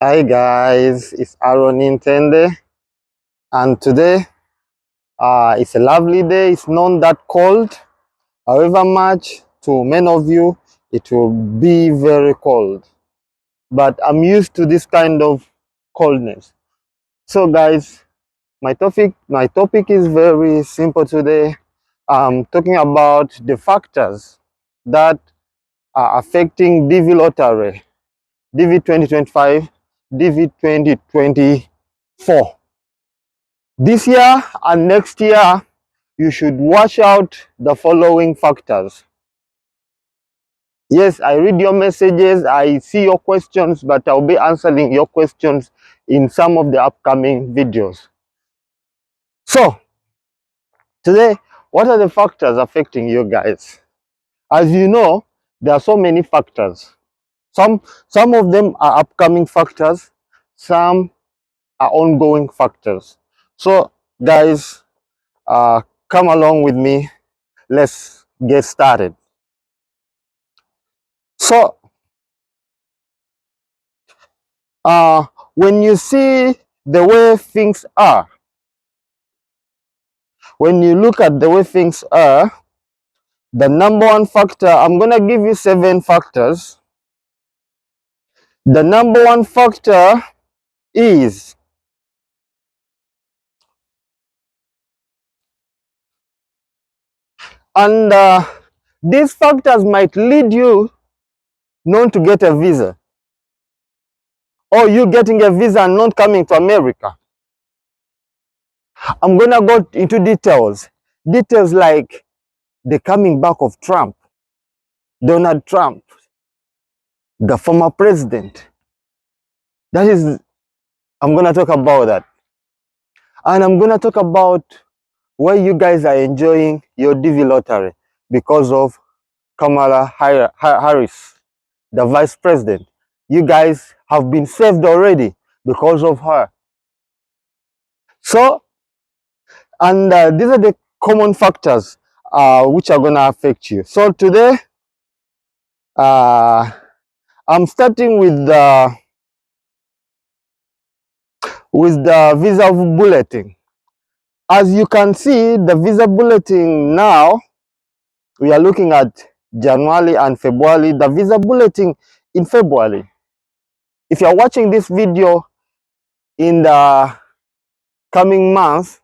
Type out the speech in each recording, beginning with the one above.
Hi guys, it's Aaron Intende, and today it's a lovely day. It's not that cold, however much to many of you it will be very cold, but I'm used to this kind of coldness. So guys, my topic is very simple today. I'm talking about the factors that are affecting DV lottery, DV 2025, DV 2024. This year and next year, you should watch out the following factors. Yes, I read your messages, I see your questions, but I'll be answering your questions in some of the upcoming videos. So, today, what are the factors affecting you guys? As you know, there are so many factors. Some of them are upcoming factors, some are ongoing factors. So, guys, come along with me. Let's get started. So, when you see the way things are, when you look at the way things are, the number one factor, I'm going to give you 7 factors. The number one factor is and these factors might lead you not to get a visa, or you getting a visa and not coming to America. I'm going to go into details like the coming back of Donald Trump, the former president. That is, I'm going to talk about that. And I'm going to talk about why you guys are enjoying your DV lottery because of Kamala Harris, the vice president. You guys have been saved already because of her. So, and these are the common factors which are going to affect you. So today, I'm starting with the visa bulletin. As you can see, the visa bulletin now, we are looking at January and February. The visa bulletin in February. If you are watching this video in the coming month,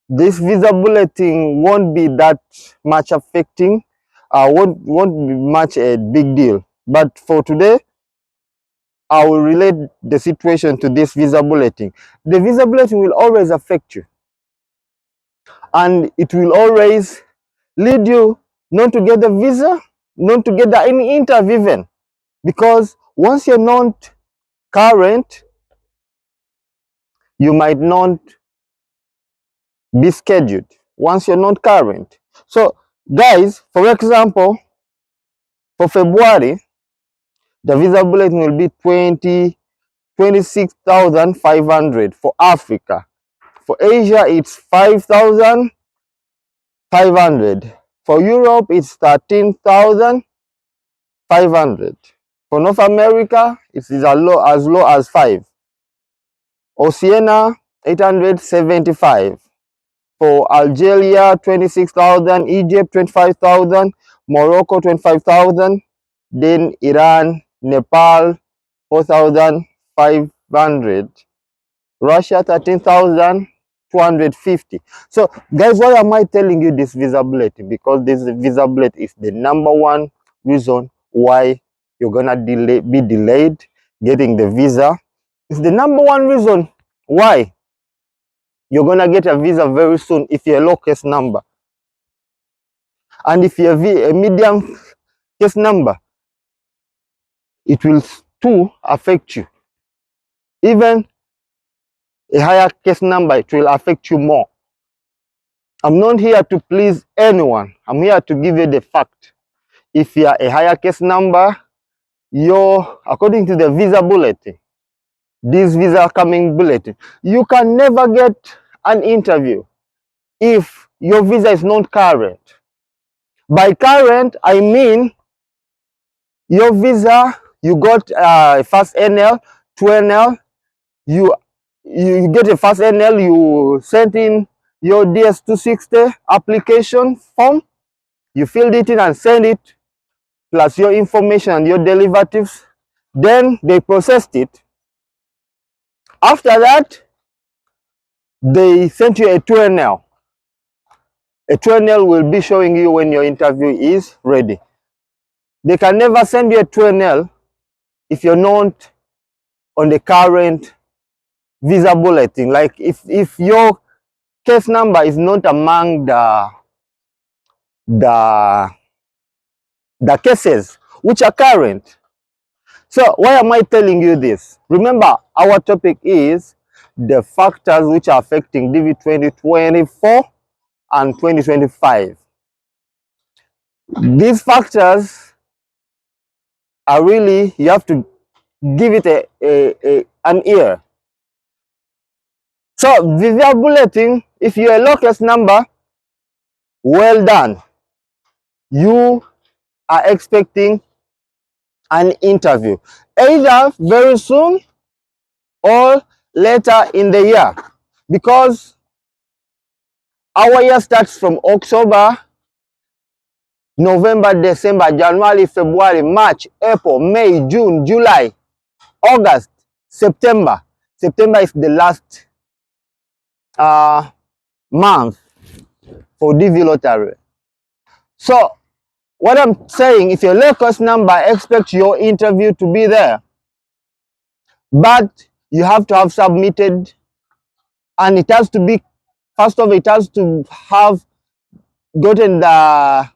this visa bulletin won't be that much affecting, won't be much a big deal. But for today, I will relate the situation to this visa bulletin. The visa bulletin will always affect you, and it will always lead you not to get the visa, not to get any interview even, because once you're not current, you might not be scheduled once you're not current. So guys, for example, for February, the visa bulletin will be 26,500 for Africa. For Asia, it's 5,500. For Europe, it's 13,500. For North America, it is as low as 5. Oceania, 875. For Algeria, 26,000. Egypt, 25,000. Morocco, 25,000. Then Iran, Nepal, 4,500. Russia, 13,250. So guys, why am I telling you this visa bulletin? Because this visa bulletin is the number one reason why you're gonna be delayed getting the visa. It's the number one reason why you're gonna get a visa very soon if you're a low case number. And if you're a medium case number, it will too affect you. Even a higher case number, it will affect you more. I'm not here to please anyone. I'm here to give you the fact. If you are a higher case number, according to the visa bulletin, this visa coming bulletin, you can never get an interview if your visa is not current. By current, I mean your visa, you got first NL 2NL, you get a first NL, you send in your DS260 application form, you filled it in and send it, plus your information and your derivatives. Then they processed it. After that, they sent you a 2NL. A 2NL will be showing you when your interview is ready. They can never send you a 2NL if you're not on the current visa bulletin. Like if your case number is not among the cases which are current. So why am I telling you this? Remember, our topic is the factors which are affecting DV 2024 and 2025. These factors are really, you have to give it an ear. So visa bulletin, if you're a low case number, well done. You are expecting an interview, either very soon or later in the year, because our year starts from October, November, December, January, February, March, April, May, June, July, August, September. September is the last month for DV lottery. So what I'm saying, if your low cost number, expect your interview to be there, but you have to have submitted, and it has to be, first of all, it has to have gotten the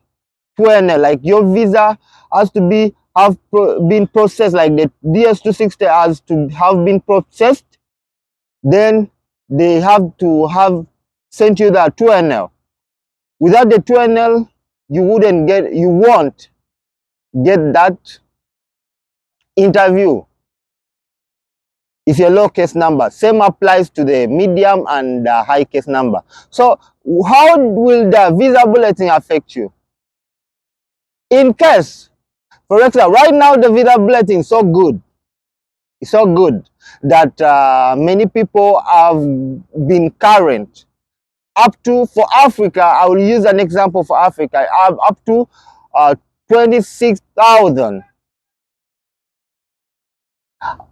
2NL, like your visa has to be been processed, like the DS260 has to have been processed. Then they have to have sent you the 2NL. Without the 2NL, you won't get that interview if you're low case number. Same applies to the medium and the high case number. So how will the visa bulletin affect you? In case, for example, right now the visa bulletin is so good. It's so good that many people have been current. Up to, for Africa, I will use an example for Africa, up to 26,000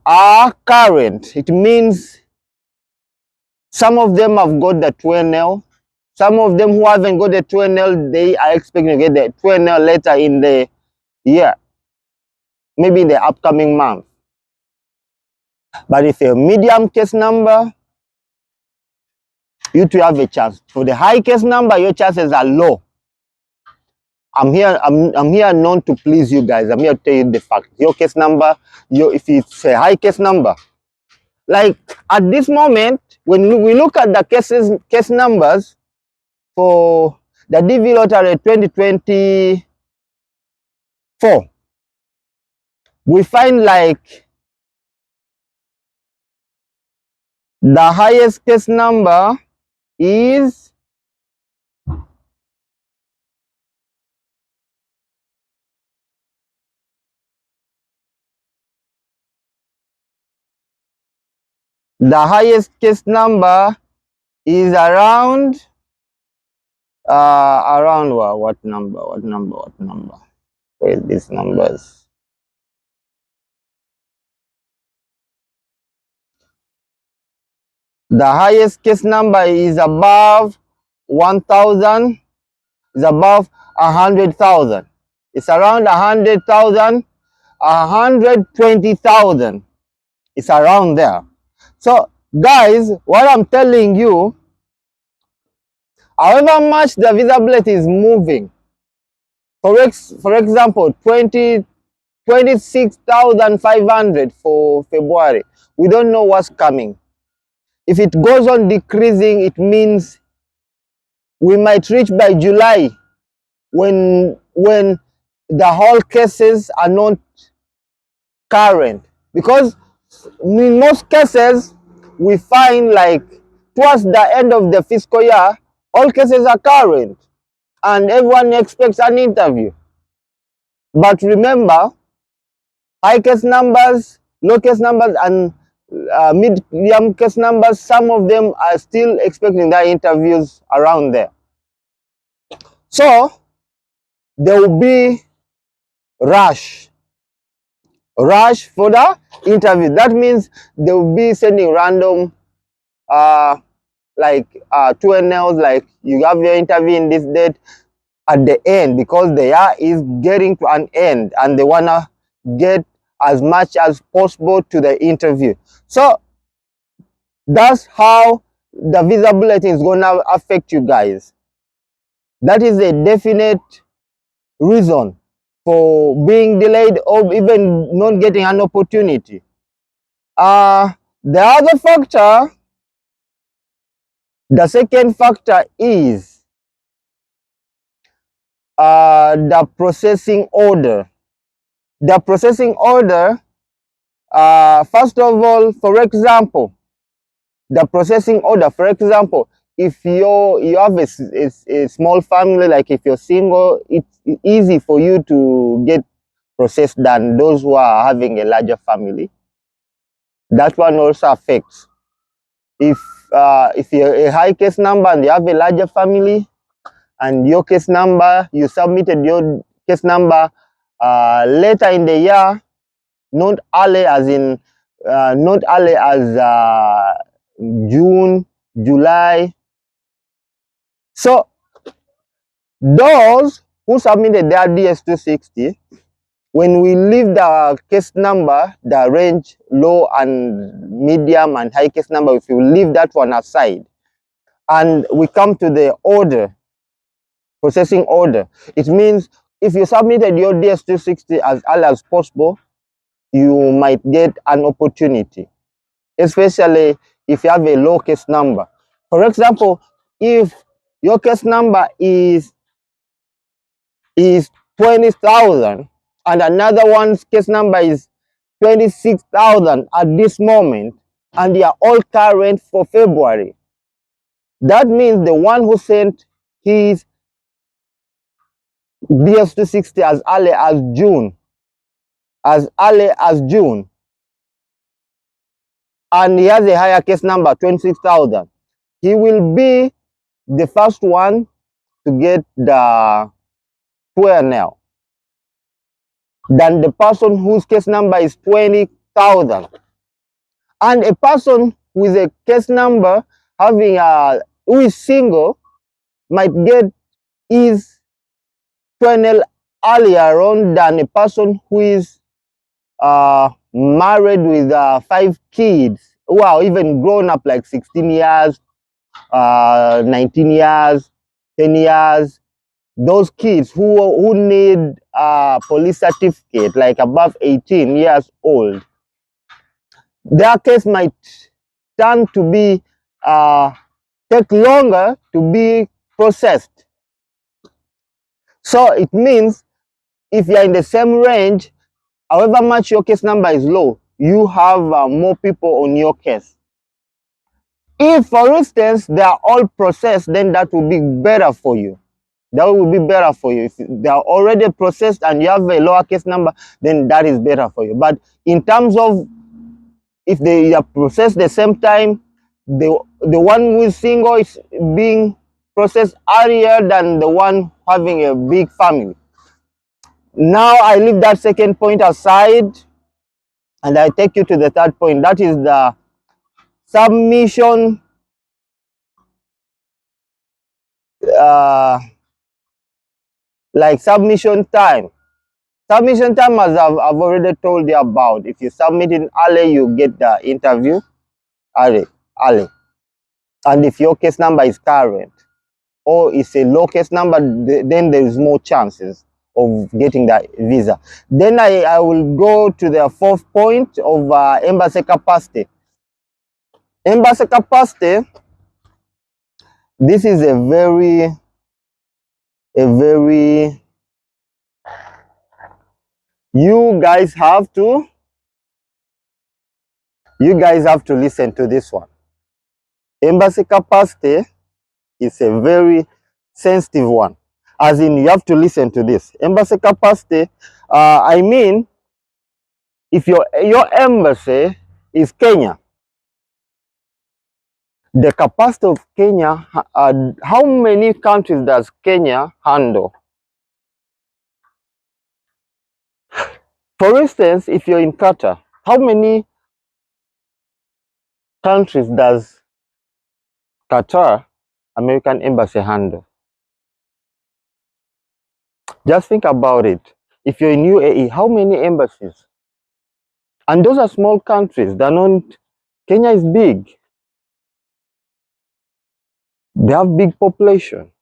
are current. It means some of them have got the 2NL. Some of them who haven't got the 2NL, they are expecting to get the 2NL later in the year, maybe in the upcoming month. But if a medium case number, you too have a chance. For the high case number, your chances are low. I'm here not to please you guys. I'm here to tell you the fact. Your case number, if it's a high case number, like at this moment, when we look at the case numbers for the DV lottery 2024, we find like the highest case number is around what number? Where are these numbers? The highest case number is above 1,000, is above 100,000. It's around 100,000, 120,000. It's around there. So guys, what I'm telling you, however much the visa bulletin is moving, for example, 26,500 for February, we don't know what's coming. If it goes on decreasing, it means we might reach by July when the whole cases are not current, because in most cases we find like towards the end of the fiscal year, all cases are current and everyone expects an interview. But remember, high case numbers, low case numbers, and medium case numbers, some of them are still expecting their interviews around there. So there will be rush for the interview. That means they will be sending random like 2NLs, like you have your interview in this date at the end, because the year is getting to an end and they wanna get as much as possible to the interview. So that's how the visa bulletin is gonna affect you guys. That is a definite reason for being delayed or even not getting an opportunity. The other factor, the second factor is the processing order. The processing order, first of all, for example, the processing order, for example, if you have a small family, like if you're single, it's easy for you to get processed than those who are having a larger family. That one also affects. If you're a high case number and you have a larger family, and your case number, you submitted your case number later in the year, not early as in not early as June, July. So those who submitted their DS260, when we leave the case number, the range low and medium and high case number, if you leave that one aside, and we come to the order, processing order, it means if you submitted your DS260 as early as possible, you might get an opportunity, especially if you have a low case number. For example, if your case number is 20,000 and another one's case number is 26,000 at this moment, and they are all current for February, that means the one who sent his DS260 as early as June, and he has a higher case number, 26,000, he will be the first one to get the 12 than the person whose case number is 20,000. And a person with a case number having who is single might get his 12 earlier on than a person who is married with 5 kids, who are even grown up, like 16 years, 19 years, 10 years. Those kids who need a police certificate, like above 18 years old, their case might turn to be take longer to be processed. So it means if you're in the same range, however much your case number is low, you have more people on your case. If, for instance, they are all processed, then that will be better for you. That will be better for you. If they are already processed and you have a lower case number, then that is better for you. But in terms of if they are processed the same time, the one who is single is being processed earlier than the one having a big family. Now I leave that second point aside and I take you to the third point. That is the submission like submission time. Submission time, as I've already told you about. If you submit in early, you get the interview early. And if your case number is current or it's a low case number, then there is more chances of getting the visa. Then I will go to the fourth point of embassy capacity. Embassy capacity, this is a very you guys have to listen to this one. Embassy capacity is a very sensitive one, as in you have to listen to this. Embassy capacity, I mean, if your embassy is Kenya. The capacity of Kenya, how many countries does Kenya handle? For instance, if you're in Qatar, how many countries does Qatar American Embassy handle? Just think about it. If you're in UAE, how many embassies? And those are small countries. They're not. Kenya is big. They have big population.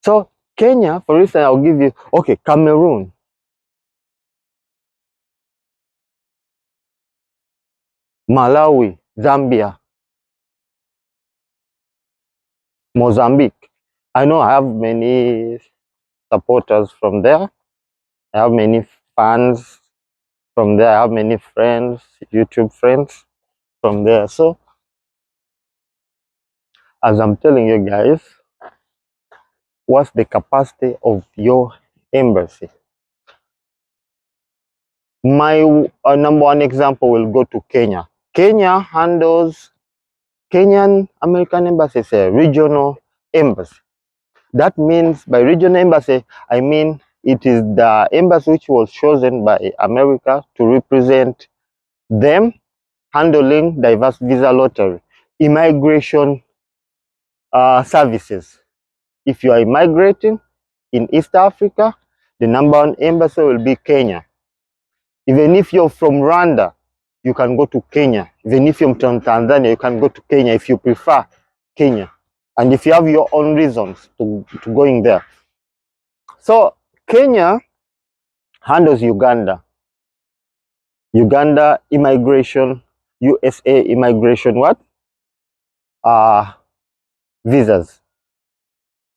So Kenya, for instance, I'll give you, okay, Cameroon, Malawi, Zambia, Mozambique. I know I have many supporters from there. I have many fans from there. I have many friends, YouTube friends from there. So as I'm telling you guys, what's the capacity of your embassy? My number one example will go to Kenya. Kenya handles Kenyan American Embassy is a regional embassy. That means by regional embassy, I mean it is the embassy which was chosen by America to represent them handling diverse visa lottery, immigration services. If you are immigrating in East Africa, the number one embassy will be Kenya. Even if you're from Rwanda, you can go to Kenya. Even if you're from Tanzania, you can go to Kenya if you prefer Kenya. And if you have your own reasons to going there. So Kenya handles Uganda. Uganda immigration, USA immigration what? Visas.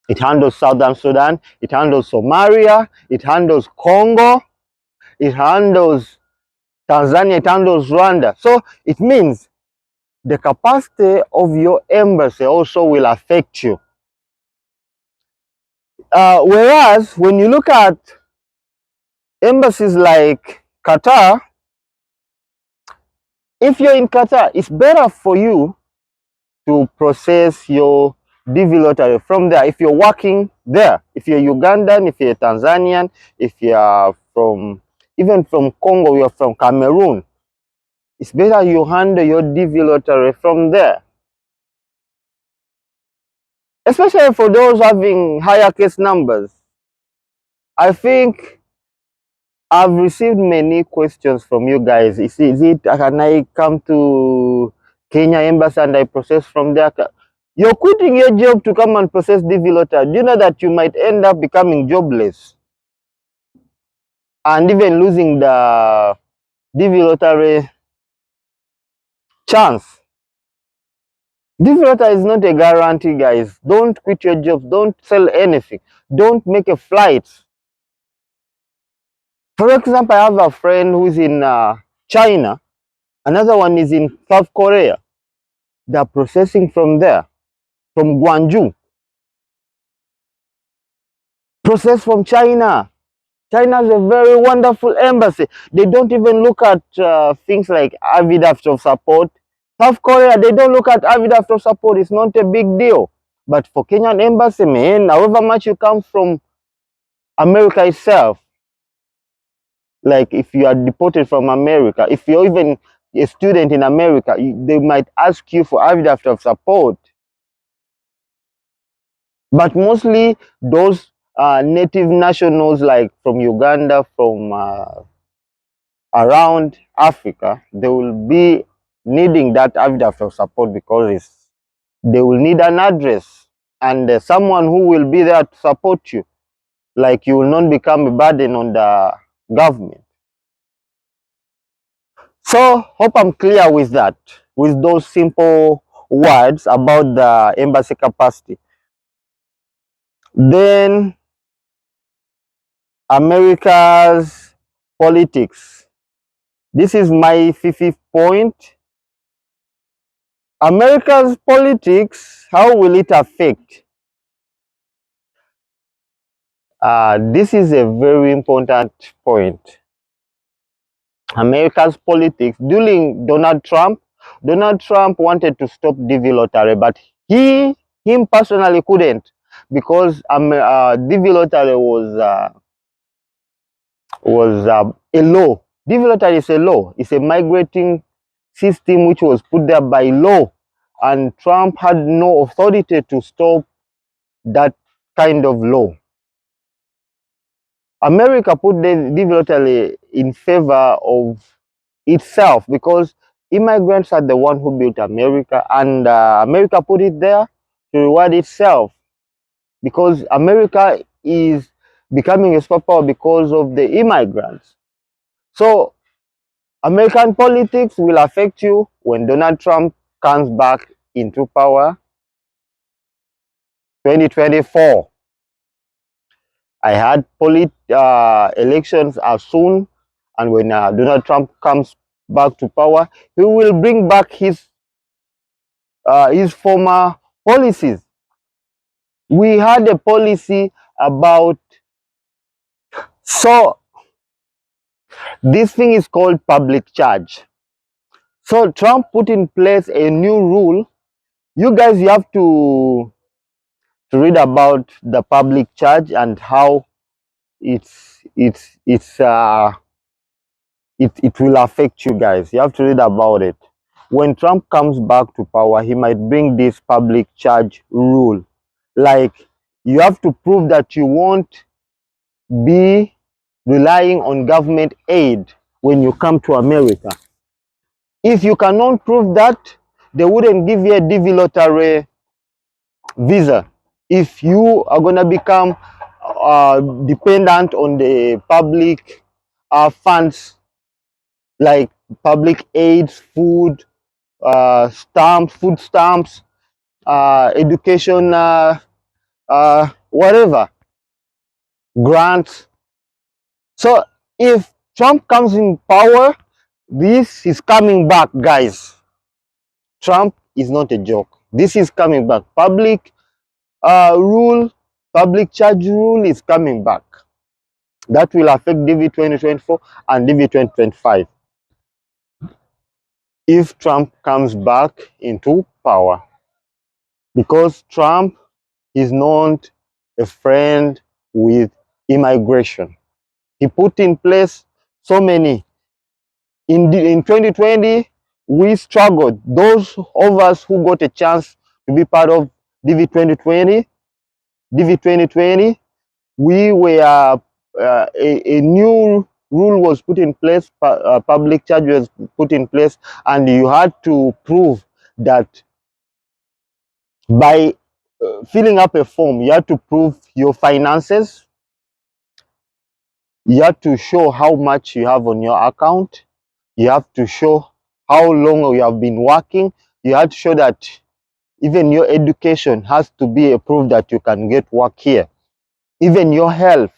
It handles Southern Sudan, it handles Somalia, it handles Congo, it handles Tanzania, it handles Rwanda. So it means the capacity of your embassy also will affect you. Whereas when you look at embassies like Qatar, if you're in Qatar, it's better for you to process your dvlottery from there. If you're working there, if you're Ugandan, if you're Tanzanian, if you're from, even from Congo, you're from Cameroon, it's better you handle your dvlottery from there. Especially for those having higher case numbers. I think I've received many questions from you guys. Is it can I come to Kenya Embassy and I process from there? You're quitting your job to come and process dvlottery. Do you know that you might end up becoming jobless and even losing the dvlottery chance? dvlottery is not a guarantee, guys. Don't quit your job. Don't sell anything. Don't make a flight. For example, I have a friend who's in China. Another one is in South Korea. They're processing from there, from Guangzhou. Process from China. China is a very wonderful embassy. They don't even look at things like affidavit of support. South Korea, they don't look at affidavit of support. It's not a big deal. But for Kenyan embassy, man, however much you come from America itself, like if you are deported from America, if you're even a student in America, they might ask you for affidavit of support. But mostly those native nationals like from Uganda, from around Africa, they will be needing that affidavit of support because they will need an address and someone who will be there to support you. Like you will not become a burden on the government. So hope I'm clear with that, with those simple words about the embassy capacity. Then America's politics. This is my fifth point. America's politics, how will it affect? This is a very important point. America's politics during Donald Trump. Donald Trump wanted to stop dvlottery, but him personally couldn't, because dvlottery was a law. Dvlottery is a law. It's a migrating system which was put there by law, and Trump had no authority to stop that kind of law. America put the dvlottery in favor of itself, because immigrants are the one who built America, and America put it there to reward itself, because America is becoming a superpower because of the immigrants. So American politics will affect you when Donald Trump comes back into power 2024. I had elections are soon, and when Donald Trump comes back to power, he will bring back his former policies. We had a policy about, so this thing is called public charge. So Trump put in place a new rule. You guys, you have to read about the public charge and how it will affect you guys. You have to read about it. When Trump comes back to power, he might bring this public charge rule. Like, you have to prove that you won't be relying on government aid when you come to America. If you cannot prove that, they wouldn't give you a dvlottery visa. If you are going to become dependent on the public funds, like public aids, food stamps, food stamps, education, whatever, grants. So if Trump comes in power, this is coming back, guys. Trump is not a joke. This is coming back. Public rule, public charge rule is coming back. That will affect DV 2024 and DV 2025 if Trump comes back into power, because Trump is not a friend with immigration. He put in place so many. In 2020, we struggled. Those of us who got a chance to be part of DV 2020, we were a new rule was put in place, public charge was put in place, and you had to prove that by filling up a form. You had to prove your finances. You have to show how much you have on your account. You have to show how long you have been working. You have to show that even your education has to be a proof that you can get work here. Even your health.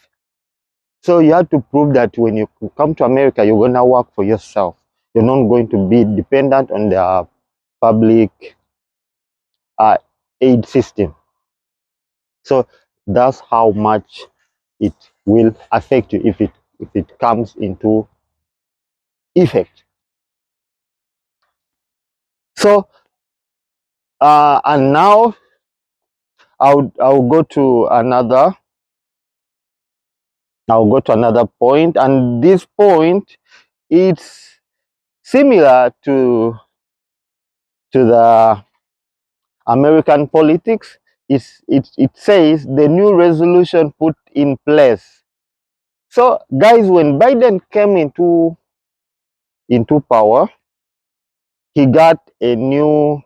So you have to prove that when you come to America, you're going to work for yourself. You're not going to be dependent on the public aid system. So that's how much it will affect you if it comes into effect. So and now I'll go to another point, and this point, it's similar to the American politics. It says the new resolution put in place. So guys, when Biden came into power, he got a new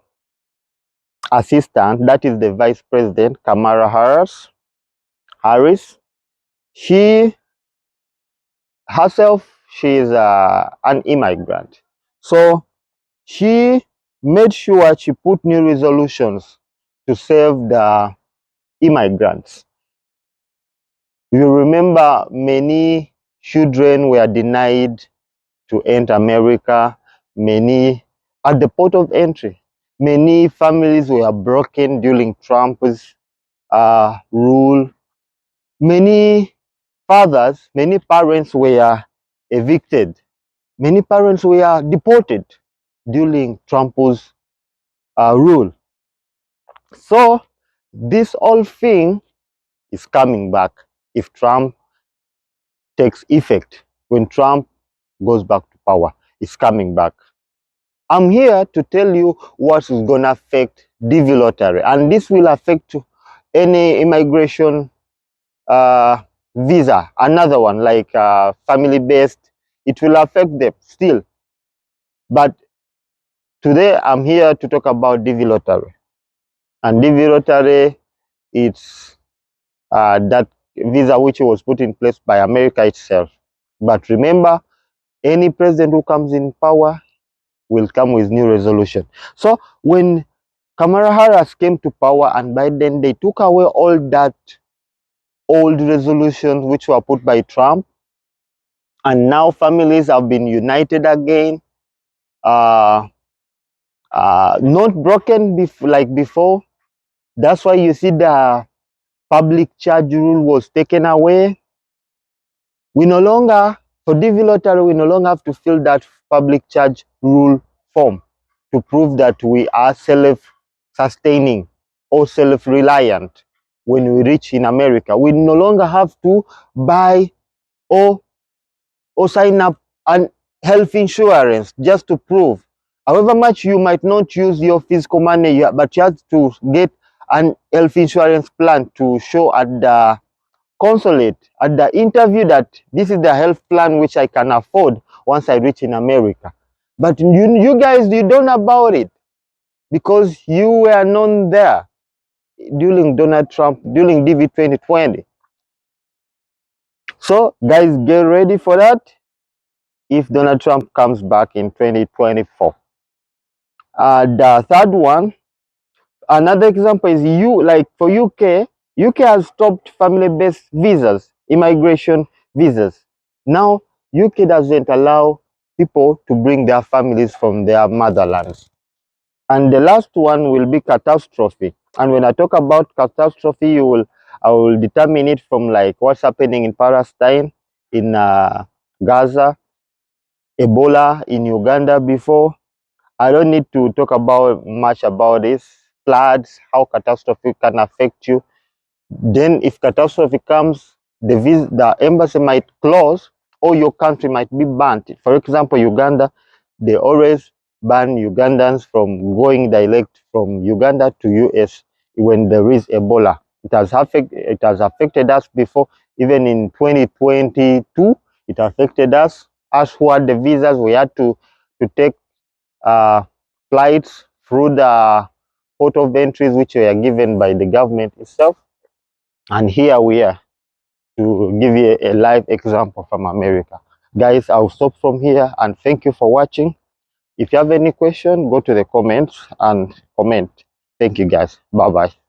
assistant, that is the vice president, Kamala Harris. She herself, she is an immigrant. So she made sure she put new resolutions to save the immigrants. You remember many children were denied to enter America, many at the port of entry. Many families were broken during Trump's rule. Many fathers, many parents were evicted. Many parents were deported during Trump's rule. So this whole thing is coming back if Trump takes effect. When Trump goes back to power, it's coming back. I'm here to tell you what is going to affect dvlottery, and this will affect any immigration visa, another one like family based. It will affect them still, but today I'm here to talk about dvlottery. And dvlottery, it's that visa which was put in place by America itself. But remember, any president who comes in power will come with new resolution. So when Kamala Harris came to power and Biden, they took away all that old resolutions which were put by Trump, and now families have been united again. Not broken like before. That's why you see the public charge rule was taken away. We no longer, for dvlottery, we no longer have to fill that public charge rule form to prove that we are self-sustaining or self-reliant when we reach in America. We no longer have to buy or sign up an health insurance just to prove. However much you might not use your physical money, but you have to get an health insurance plan to show at the consulate, at the interview, that this is the health plan which I can afford once I reach in America. But you guys, you don't know about it because you were known there during Donald Trump, during DV 2020. So guys, get ready for that if Donald Trump comes back in 2024. The third one, another example is like for UK has stopped family-based visas, immigration visas. Now, UK doesn't allow people to bring their families from their motherlands. And the last one will be catastrophe. And when I talk about catastrophe, I will determine it from like what's happening in Palestine, in Gaza, Ebola in Uganda before. I don't need to talk about much about this. Floods, how catastrophe can affect you. Then if catastrophe comes, the embassy might close or your country might be banned. For example, Uganda, they always ban Ugandans from going direct from Uganda to US when there is Ebola. It has affected us before, even in 2022, it affected us. Us who had the visas, we had to take flights through the port of entries which were given by the government itself. And here we are to give you a live example from America. Guys, I'll stop from here and thank you for watching. If you have any question, go to the comments and comment. Thank you guys. Bye-bye.